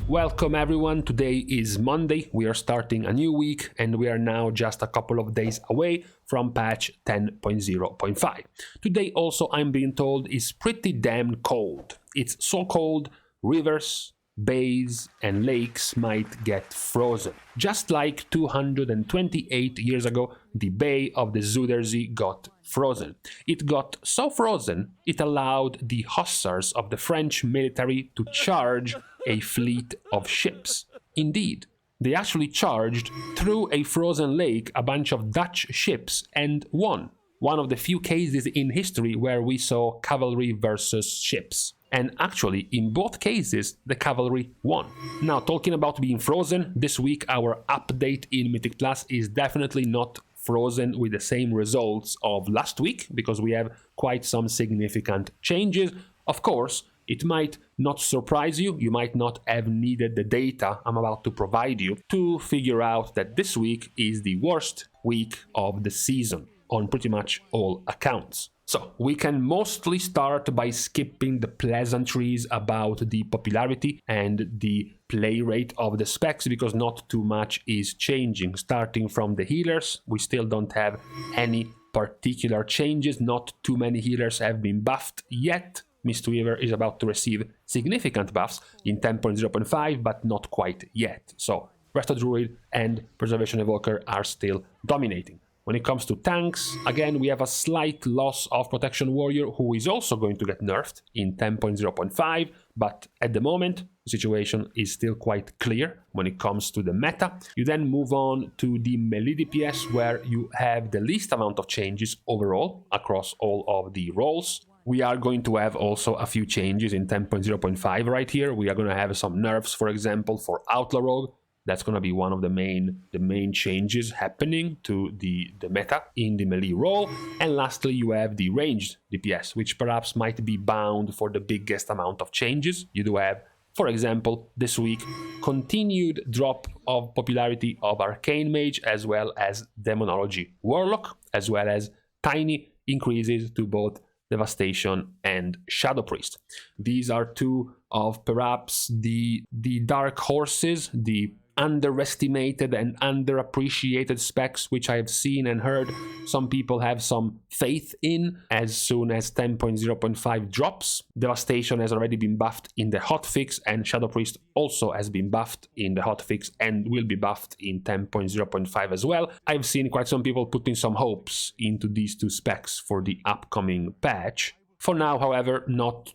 Welcome everyone, today is Monday, we are starting a new week and we are now just a couple of days away from patch 10.0.5. Today also I'm being told is pretty damn cold. It's so cold, rivers, bays and lakes might get frozen. Just like 228 years ago, the Bay of the Zuiderzee got frozen. It got so frozen, it allowed the hussars of the French military to charge a fleet of ships. Indeed, they actually charged through a frozen lake a bunch of Dutch ships and won. One of the few cases in history where we saw cavalry versus ships. And actually, in both cases, the cavalry won. Now, talking about being frozen, this week our update in Mythic Plus is definitely not frozen with the same results of last week, because we have quite some significant changes. Of course, it might not surprise you, you might not have needed the data I'm about to provide you to figure out that this week is the worst week of the season, on pretty much all accounts. So, we can mostly start by skipping the pleasantries about the popularity and the play rate of the specs, because not too much is changing. Starting from the healers, we still don't have any particular changes, not too many healers have been buffed yet. Mistweaver is about to receive significant buffs in 10.0.5, but not quite yet. So, Resto Druid and Preservation Evoker are still dominating. When it comes to tanks, again, we have a slight loss of Protection Warrior, who is also going to get nerfed in 10.0.5, but at the moment, the situation is still quite clear when it comes to the meta. You then move on to the melee DPS, where you have the least amount of changes overall across all of the roles. We are going to have also a few changes in 10.0.5 right here. We are going to have some nerfs, for example, for Outlaw Rogue. That's going to be one of the main changes happening to the meta in the melee role. And lastly, you have the ranged DPS, which perhaps might be bound for the biggest amount of changes. You do have, for example, this week, continued drop of popularity of Arcane Mage, as well as Demonology Warlock, as well as tiny increases to both Devastation and Shadow Priest. These are two of perhaps the dark horses, the underestimated and underappreciated specs which I have seen and heard some people have some faith in. As soon as 10.0.5 drops, Devastation has already been buffed in the Hotfix, and Shadow Priest also has been buffed in the Hotfix and will be buffed in 10.0.5 as well. I've seen quite some people putting some hopes into these two specs for the upcoming patch. For now, however, not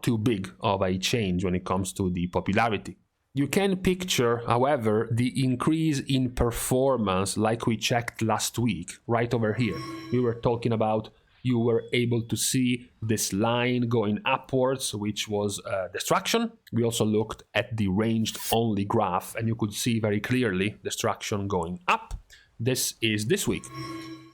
too big of a change when it comes to the popularity. You can picture, however, the increase in performance like we checked last week, right over here. We were talking about, you were able to see this line going upwards, which was Destruction. We also looked at the ranged only graph, and you could see very clearly Destruction going up. This is this week.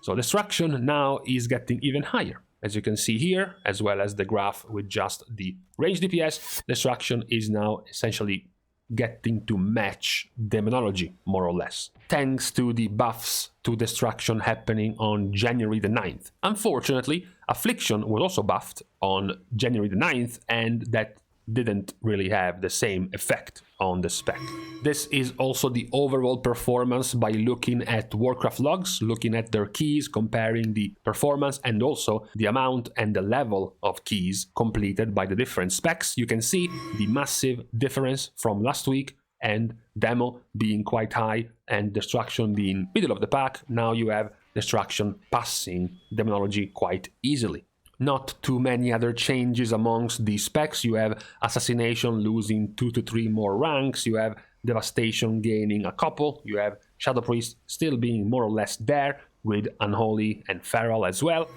So Destruction now is getting even higher. As you can see here, as well as the graph with just the ranged DPS, Destruction is now essentially getting to match Demonology, more or less, thanks to the buffs to Destruction happening on January the 9th. Unfortunately, Affliction was also buffed on January the 9th, and that didn't really have the same effect on the spec. This is also the overall performance by looking at Warcraft logs, looking at their keys, comparing the performance and also the amount and the level of keys completed by the different specs. You can see the massive difference from last week, and Demo being quite high and Destruction being middle of the pack. Now you have Destruction passing Demonology quite easily. Not too many other changes amongst the specs. You have Assassination losing 2 to 3 more ranks, you have Devastation gaining a couple, you have Shadow Priest still being more or less there, with Unholy and Feral as well.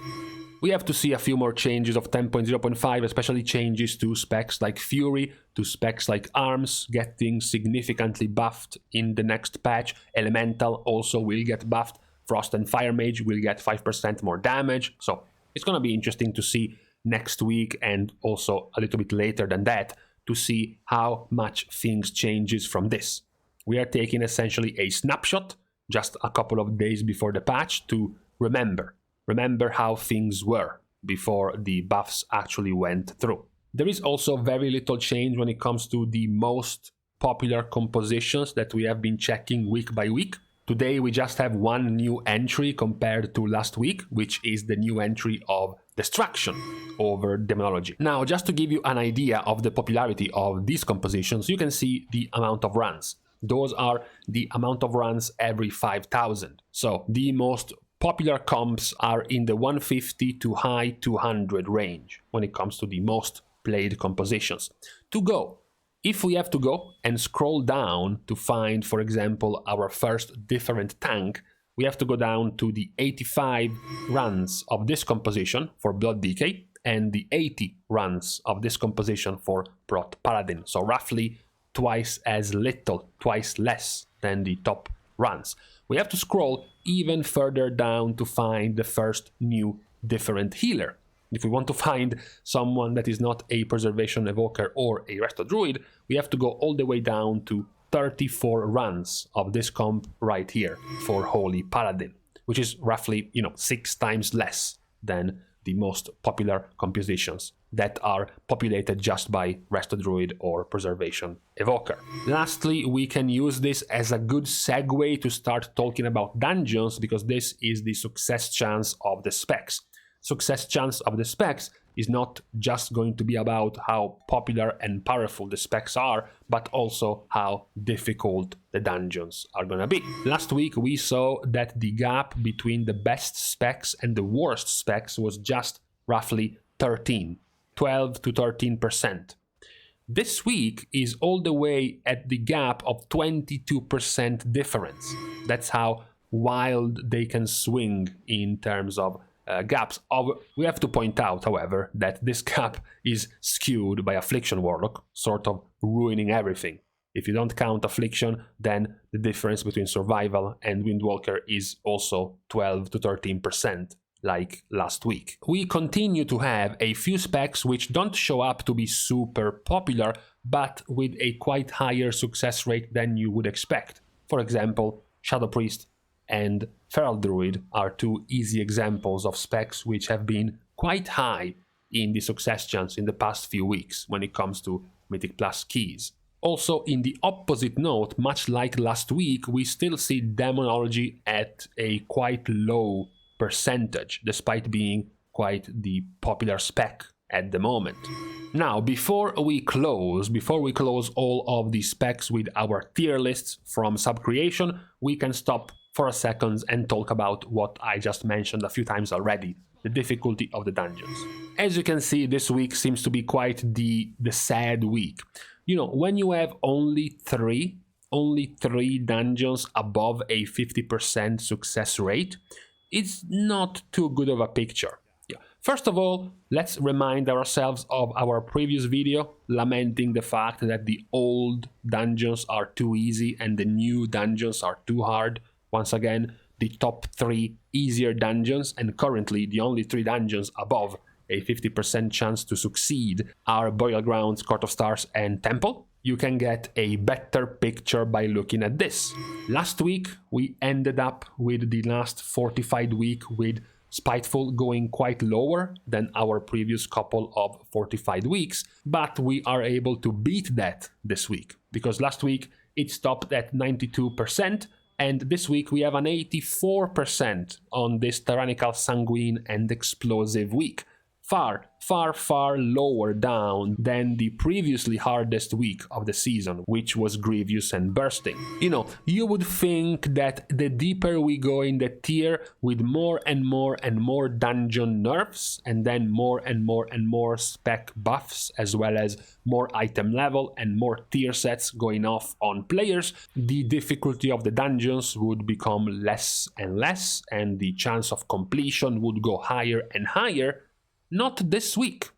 We have to see a few more changes of 10.0.5, especially changes to specs like Fury, to specs like Arms getting significantly buffed in the next patch. Elemental also will get buffed, Frost and Fire Mage will get 5% more damage, so it's going to be interesting to see next week and also a little bit later than that to see how much things changes from this. We are taking essentially a snapshot just a couple of days before the patch to remember how things were before the buffs actually went through. There is also very little change when it comes to the most popular compositions that we have been checking week by week. Today we just have one new entry compared to last week, which is the new entry of Destruction over Demonology. Now, just to give you an idea of the popularity of these compositions, you can see the amount of runs. Those are the amount of runs every 5,000. So the most popular comps are in the 150 to high 200 range when it comes to the most played compositions. To go, if we have to go and scroll down to find, for example, our first different tank, we have to go down to the 85 runs of this composition for Blood DK and the 80 runs of this composition for Prot Paladin. So roughly twice as little, twice less than the top runs. We have to scroll even further down to find the first new different healer. If we want to find someone that is not a Preservation Evoker or a Resto Druid, we have to go all the way down to 34 runs of this comp right here for Holy Paladin, which is roughly, 6 times less than the most popular compositions that are populated just by Resto Druid or Preservation Evoker. Lastly, we can use this as a good segue to start talking about dungeons, because this is the success chance of the specs. Success chance of the specs is not just going to be about how popular and powerful the specs are, but also how difficult the dungeons are gonna be. Last week we saw that the gap between the best specs and the worst specs was just roughly 12 to 13%. This week is all the way at the gap of 22% difference. That's how wild they can swing in terms of gaps. We have to point out, however, that this gap is skewed by Affliction Warlock, sort of ruining everything. If you don't count Affliction, then the difference between Survival and Windwalker is also 12 to 13%, like last week. We continue to have a few specs which don't show up to be super popular, but with a quite higher success rate than you would expect. For example, Shadow Priest and Feral Druid are two easy examples of specs which have been quite high in the success chance in the past few weeks when it comes to Mythic Plus keys. Also, in the opposite note, much like last week, we still see Demonology at a quite low percentage, despite being quite the popular spec at the moment. Now, before we close all of the specs with our tier lists from sub-creation, we can stop for a second and talk about what I just mentioned a few times already, the difficulty of the dungeons. As you can see, this week seems to be quite the sad week. When you have only three dungeons above a 50% success rate, it's not too good of a picture. First of all, let's remind ourselves of our previous video lamenting the fact that the old dungeons are too easy and the new dungeons are too hard. Once again, the top 3 easier dungeons, and currently the only 3 dungeons above a 50% chance to succeed, are Burial Grounds, Court of Stars, and Temple. You can get a better picture by looking at this. Last week, we ended up with the last fortified week with Spiteful going quite lower than our previous couple of fortified weeks, but we are able to beat that this week, because last week it stopped at 92%, and this week we have an 84% on this Tyrannical, Sanguine and Explosive week. Far lower down than the previously hardest week of the season, which was Grievous and Bursting. You would think that the deeper we go in the tier, with more and more dungeon nerfs, and then more and more spec buffs, as well as more item level and more tier sets going off on players, the difficulty of the dungeons would become less and less, and the chance of completion would go higher and higher. Not this week.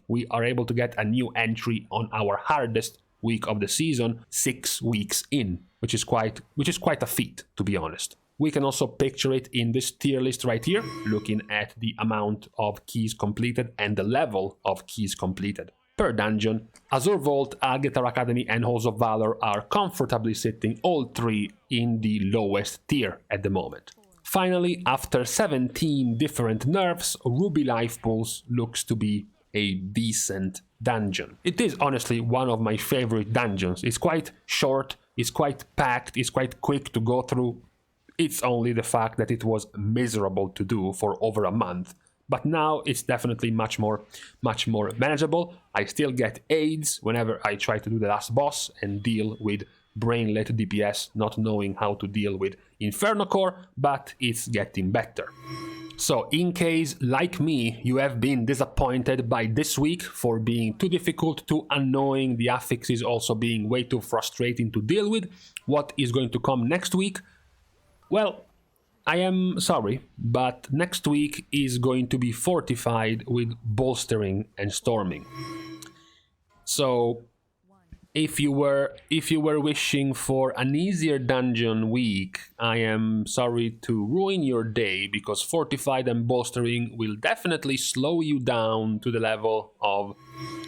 We are able to get a new entry on our hardest week of the season 6 weeks in, which is quite a feat, to be honest. We can also picture it in this tier list right here, looking at the amount of keys completed and the level of keys completed per dungeon. Azure Vault, Algetar Academy, and Halls of Valor are comfortably sitting all 3 in the lowest tier at the moment. Finally, after 17 different nerfs, Ruby Life Pulse looks to be a decent dungeon. It is honestly one of my favorite dungeons. It's quite short, it's quite packed, it's quite quick to go through. It's only the fact that it was miserable to do for over a month. But now it's definitely much more manageable. I still get aids whenever I try to do the last boss and deal with brainlet DPS, not knowing how to deal with Inferno Core, but it's getting better. So in case, like me, you have been disappointed by this week for being too difficult, too annoying, the affixes also being way too frustrating to deal with, what is going to come next week? Well, I am sorry, but next week is going to be fortified with bolstering and storming. So if you were wishing for an easier dungeon week, I am sorry to ruin your day, because fortified and bolstering will definitely slow you down to the level of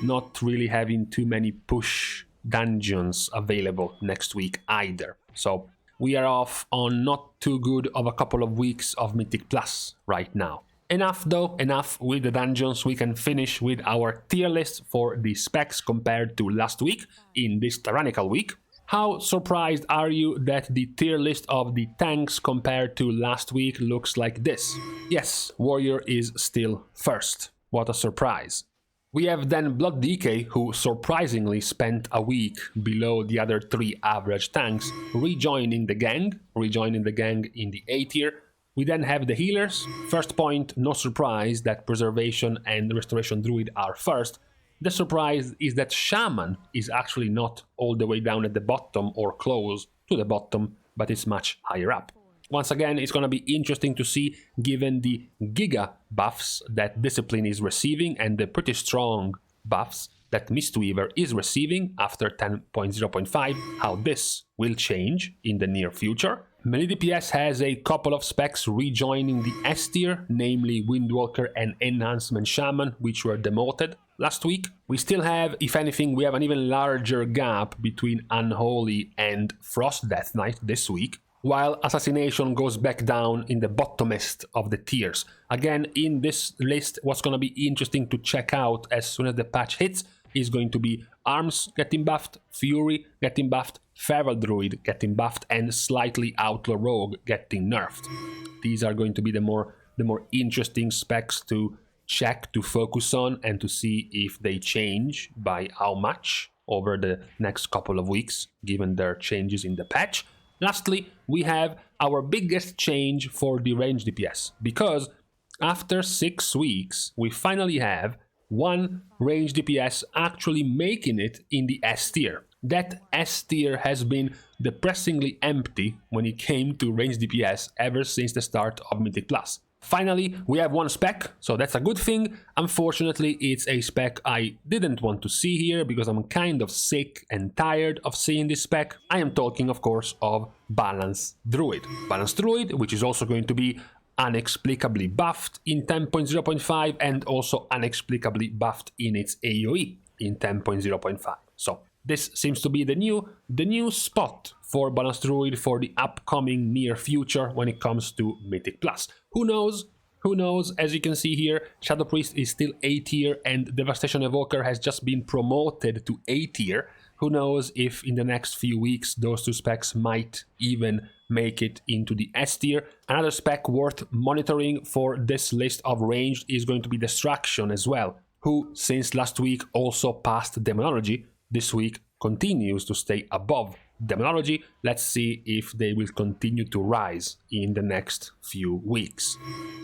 not really having too many push dungeons available next week either. So we are off on not too good of a couple of weeks of Mythic Plus right now. Enough though, enough with the dungeons. We can finish with our tier list for the specs compared to last week in this Tyrannical week. How surprised are you that the tier list of the tanks compared to last week looks like this? Yes, Warrior is still first. What a surprise. We have then Blood DK, who surprisingly spent a week below the other three average tanks, rejoining the gang in the A tier. We then have the healers. First point, no surprise that Preservation and Restoration Druid are first. The surprise is that Shaman is actually not all the way down at the bottom or close to the bottom, but it's much higher up. Once again, it's going to be interesting to see, given the Giga buffs that Discipline is receiving and the pretty strong buffs that Mistweaver is receiving after 10.0.5, how this will change in the near future. Melee DPS has a couple of specs rejoining the S tier, namely Windwalker and Enhancement Shaman, which were demoted last week. We still have, if anything, we have an even larger gap between Unholy and Frost Death Knight this week, while Assassination goes back down in the bottomest of the tiers. Again, in this list, what's going to be interesting to check out as soon as the patch hits is going to be Arms getting buffed, Fury getting buffed, Feral Druid getting buffed, and slightly Outlaw Rogue getting nerfed. These are going to be the more interesting specs to check, to focus on, and to see if they change by how much over the next couple of weeks, given their changes in the patch. Lastly, we have our biggest change for the range DPS, because after 6 weeks, we finally have one range DPS actually making it in the S tier. That S tier has been depressingly empty when it came to range DPS ever since the start of Mythic Plus. Finally, we have one spec, so that's a good thing. Unfortunately, it's a spec I didn't want to see here because I'm kind of sick and tired of seeing this spec. I am talking, of course, of Balance Druid. Balance Druid, which is also going to be unexplicably buffed in 10.0.5 and also unexplicably buffed in its AoE in 10.0.5. So this seems to be the new spot for Balance Druid for the upcoming near future when it comes to Mythic Plus. Who knows? Who knows? As you can see here, Shadow Priest is still A tier and Devastation Evoker has just been promoted to A tier. Who knows if in the next few weeks those two specs might even make it into the S tier. Another spec worth monitoring for this list of ranged is going to be Distraction as well, who since last week also passed Demonology. This week continues to stay above Demonology. Let's see if they will continue to rise in the next few weeks.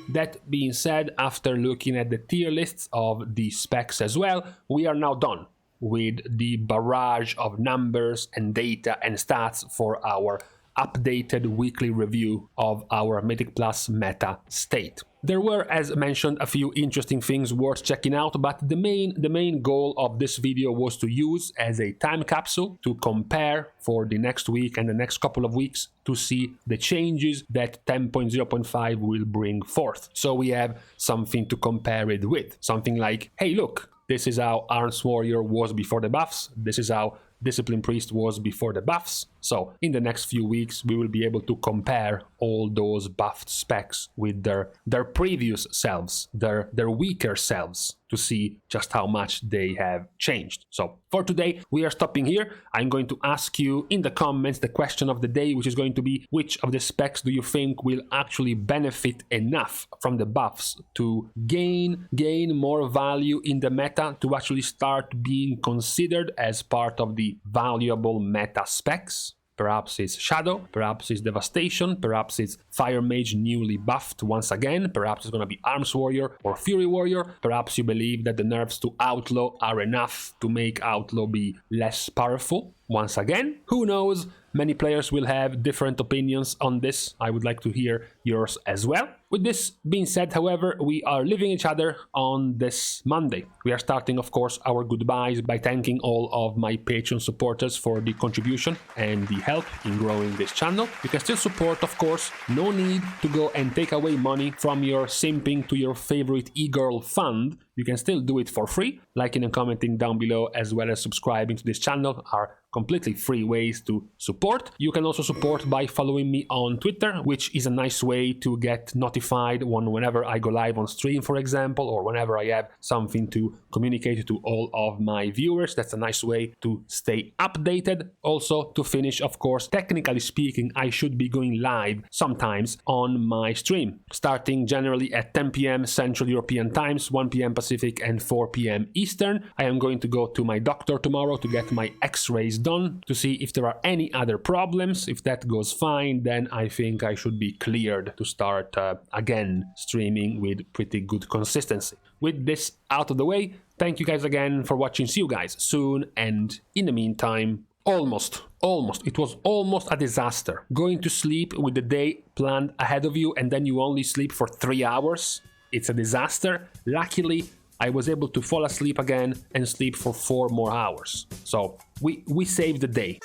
That being said, after looking at the tier lists of the specs as well, we are now done with the barrage of numbers and data and stats for our updated weekly review of our Mythic Plus meta state. There were, as mentioned, a few interesting things worth checking out, but the main goal of this video was to use as a time capsule to compare for the next week and the next couple of weeks to see the changes that 10.0.5 will bring forth. So we have something to compare it with. Something like, hey look, this is how Arms Warrior was before the buffs, this is how Discipline Priest was before the buffs. So in the next few weeks, we will be able to compare all those buffed specs with their previous selves, their weaker selves, to see just how much they have changed. So for today, we are stopping here. I'm going to ask you in the comments the question of the day, which is going to be, which of the specs do you think will actually benefit enough from the buffs to gain more value in the meta, to actually start being considered as part of the valuable meta specs? Perhaps it's Shadow, perhaps it's Devastation, perhaps it's Fire Mage newly buffed once again, perhaps it's gonna be Arms Warrior or Fury Warrior, perhaps you believe that the nerfs to Outlaw are enough to make Outlaw be less powerful. Once again, who knows? Many players will have different opinions on this. I would like to hear yours as well. With this being said, however, we are leaving each other on this Monday. We are starting, of course, our goodbyes by thanking all of my Patreon supporters for the contribution and the help in growing this channel. You can still support, of course. No need to go and take away money from your simping to your favorite e-girl fund. You can still do it for free. Liking and commenting down below, as well as subscribing to this channel, are completely free ways to support. You can also support by following me on Twitter, which is a nice way to get notified whenever I go live on stream, for example, or whenever I have something to communicate to all of my viewers. That's a nice way to stay updated. Also, to finish, of course, technically speaking, I should be going live sometimes on my stream, starting generally at 10 p.m. Central European times, 1 p.m. Pacific and 4 p.m. Eastern. I am going to go to my doctor tomorrow to get my x-rays done to see if there are any other problems. If that goes fine, then I think I should be cleared to start again streaming with pretty good consistency. With this out of the way, thank you guys again for watching. See you guys soon, and in the meantime, it was almost a disaster going to sleep with the day planned ahead of you and then you only sleep for 3 hours. It's a disaster. Luckily, I was able to fall asleep again and sleep for 4 more hours. So we saved the day.